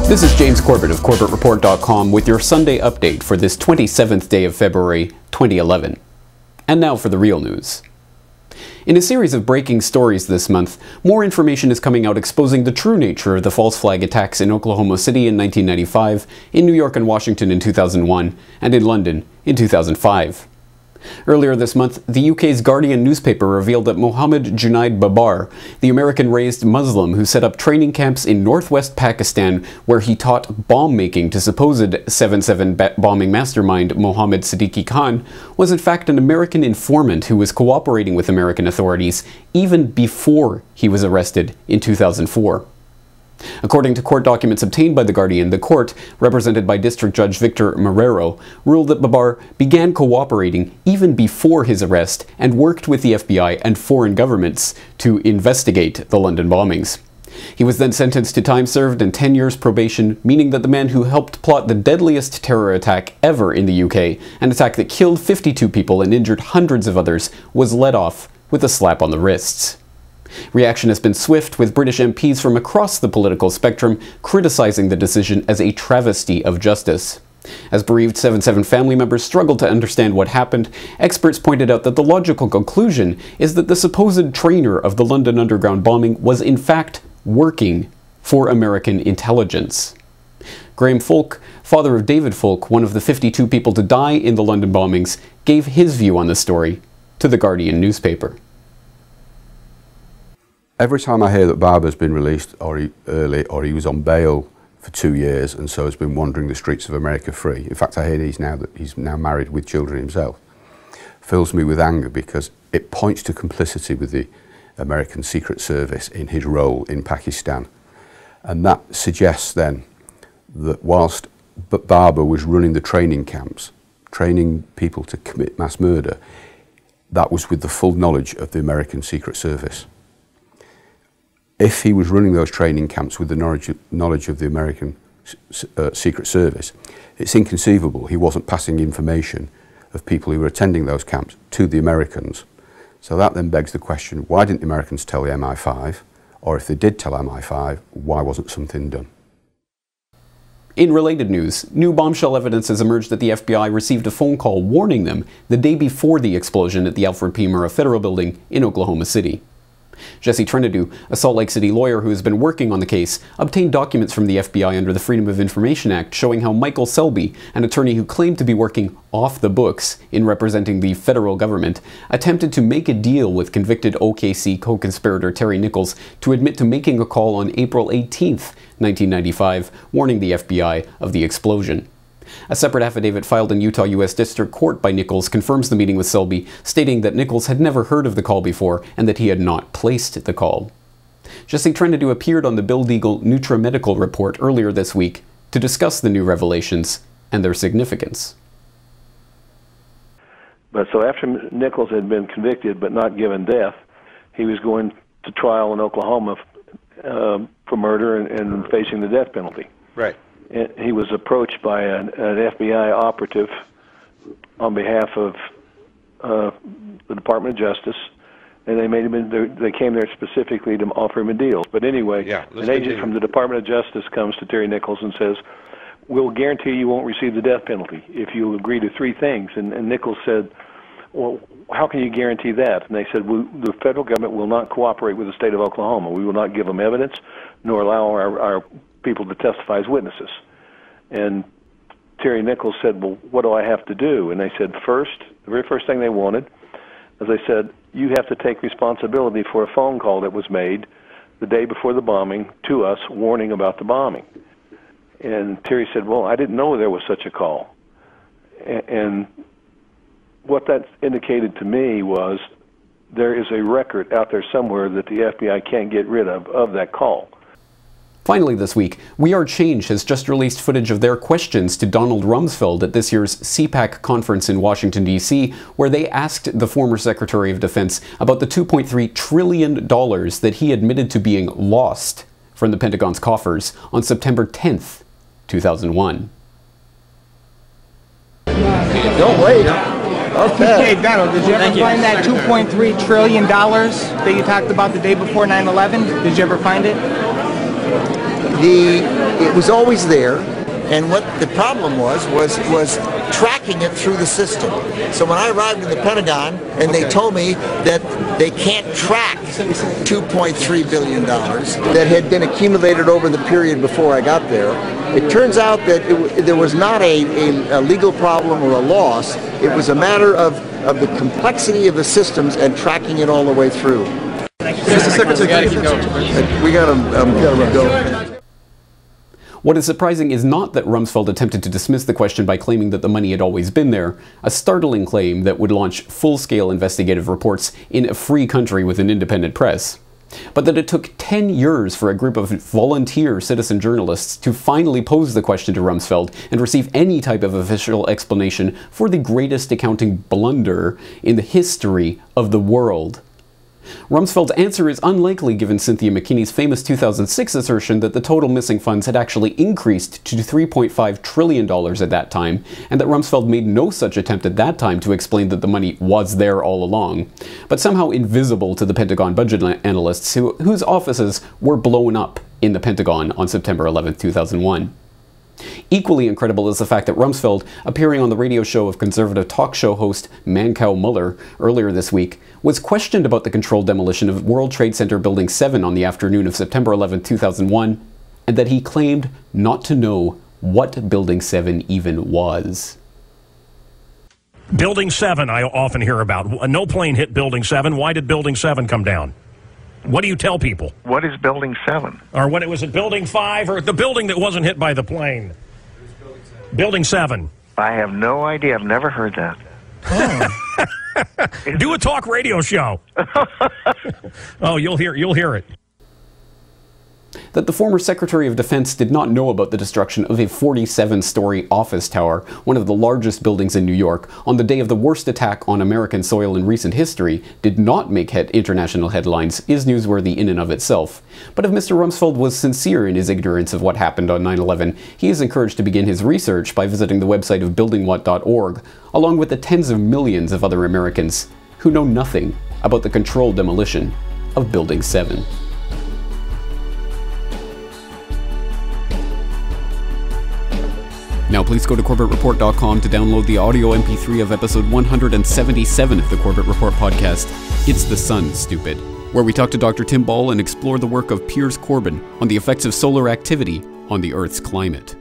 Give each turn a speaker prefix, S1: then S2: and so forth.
S1: This is James Corbett of CorbettReport.com with your Sunday update for this 27th day of February 2011. And now for the real news. In a series of breaking stories this month, more information is coming out exposing the true nature of the false flag attacks in Oklahoma City in 1995, in New York and Washington in 2001, and in London in 2005. Earlier this month, the UK's Guardian newspaper revealed that Mohammed Junaid Babar, the American-raised Muslim who set up training camps in northwest Pakistan where he taught bomb-making to supposed 7/7 bombing mastermind Mohammed Siddiqui Khan, was in fact an American informant who was cooperating with American authorities even before he was arrested in 2004. According to court documents obtained by The Guardian, the court, represented by District Judge Victor Marrero, ruled that Babar began cooperating even before his arrest and worked with the FBI and foreign governments to investigate the London bombings. He was then sentenced to time served and 10 years probation, meaning that the man who helped plot the deadliest terror attack ever in the UK, an attack that killed 52 people and injured hundreds of others, was let off with a slap on the wrists. Reaction has been swift, with British MPs from across the political spectrum criticizing the decision as a travesty of justice. As bereaved 7/7 family members struggled to understand what happened, experts pointed out that the logical conclusion is that the supposed trainer of the London Underground bombing was in fact working for American intelligence. Graham Folk, father of David Folk, one of the 52 people to die in the London bombings, gave his view on the story to the Guardian newspaper.
S2: Every time I hear that Barber's been released or he was on bail for 2 years and so has been wandering the streets of America free, in fact I hear he's now married with children himself, fills me with anger because it points to complicity with the American Secret Service in his role in Pakistan. And that suggests then that whilst Barber was running the training camps, training people to commit mass murder, that was with the full knowledge of the American Secret Service. If he was running those training camps with the knowledge of the American Secret Service, it's inconceivable he wasn't passing information of people who were attending those camps to the Americans. So that then begs the question, why didn't the Americans tell the MI5? Or if they did tell MI5, why wasn't something done?
S1: In related news, new bombshell evidence has emerged that the FBI received a phone call warning them the day before the explosion at the Alfred P. Murrah Federal Building in Oklahoma City. Jesse Trinidou, a Salt Lake City lawyer who has been working on the case, obtained documents from the FBI under the Freedom of Information Act showing how Michael Selby, an attorney who claimed to be working off the books in representing the federal government, attempted to make a deal with convicted OKC co-conspirator Terry Nichols to admit to making a call on April 18, 1995, warning the FBI of the explosion. A separate affidavit filed in Utah U.S. District Court by Nichols confirms the meeting with Selby, stating that Nichols had never heard of the call before and that he had not placed the call. Jesse Trinidou appeared on the Bill Deagle NutraMedical report earlier this week to discuss the new revelations and their significance.
S3: But so after Nichols had been convicted but not given death, he was going to trial in Oklahoma for murder and facing the death penalty.
S4: Right.
S3: He was approached by an FBI operative on behalf of the Department of Justice, and they came there specifically to offer him a deal. But anyway, an agent from the Department of Justice comes to Terry Nichols and says, "We'll guarantee you won't receive the death penalty if you agree to 3 things." And Nichols said, "Well, how can you guarantee that?" And they said, "The federal government will not cooperate with the state of Oklahoma. We will not give them evidence, nor allow our people to testify as witnesses." And Terry Nichols said, "Well, what do I have to do?" And they said, the very first thing they wanted, as they said, "You have to take responsibility for a phone call that was made the day before the bombing to us warning about the bombing." And Terry said, "Well, I didn't know there was such a call." And what that indicated to me was there is a record out there somewhere that the FBI can't get rid of that call.
S1: Finally this week, We Are Change has just released footage of their questions to Donald Rumsfeld at this year's CPAC conference in Washington, D.C., where they asked the former Secretary of Defense about the $2.3 trillion that he admitted to being lost from the Pentagon's coffers on September 10th, 2001.
S4: Don't wait. Okay.
S5: Hey, Donald, did you ever find that $2.3 trillion that you talked about the day before 9/11? Did you ever find it?
S6: it was always there. And what the problem was tracking it through the system. So when I arrived in the Pentagon and they told me that they can't track $2.3 billion that had been accumulated over the period before I got there, it turns out that there was not a legal problem or a loss. It was a matter of the complexity of the systems and tracking it all the way through.
S4: Mr. Secretary,
S6: We got to go.
S1: What is surprising is not that Rumsfeld attempted to dismiss the question by claiming that the money had always been there, a startling claim that would launch full-scale investigative reports in a free country with an independent press, but that it took 10 years for a group of volunteer citizen journalists to finally pose the question to Rumsfeld and receive any type of official explanation for the greatest accounting blunder in the history of the world. Rumsfeld's answer is unlikely given Cynthia McKinney's famous 2006 assertion that the total missing funds had actually increased to $3.5 trillion at that time, and that Rumsfeld made no such attempt at that time to explain that the money was there all along, but somehow invisible to the Pentagon budget analysts whose offices were blown up in the Pentagon on September 11, 2001. Equally incredible is the fact that Rumsfeld, appearing on the radio show of conservative talk show host Mancow Muller earlier this week, was questioned about the controlled demolition of World Trade Center Building 7 on the afternoon of September 11, 2001, and that he claimed not to know what Building 7 even was.
S7: Building 7, I often hear about. No plane hit Building 7. Why did Building 7 come down? What do you tell people?
S8: What is Building 7?
S7: Or what, was it Building 5 or the building that wasn't hit by the plane? Building 7.
S8: I have no idea. I've never heard that.
S7: Oh. Do a talk radio show. Oh, you'll hear it.
S1: That the former Secretary of Defense did not know about the destruction of a 47-story office tower, one of the largest buildings in New York, on the day of the worst attack on American soil in recent history, did not make international headlines, is newsworthy in and of itself. But if Mr. Rumsfeld was sincere in his ignorance of what happened on 9/11, he is encouraged to begin his research by visiting the website of buildingwhat.org, along with the tens of millions of other Americans who know nothing about the controlled demolition of Building 7. Now please go to CorbettReport.com to download the audio MP3 of episode 177 of the Corbett Report podcast, It's the Sun, Stupid, where we talk to Dr. Tim Ball and explore the work of Piers Corbin on the effects of solar activity on the Earth's climate.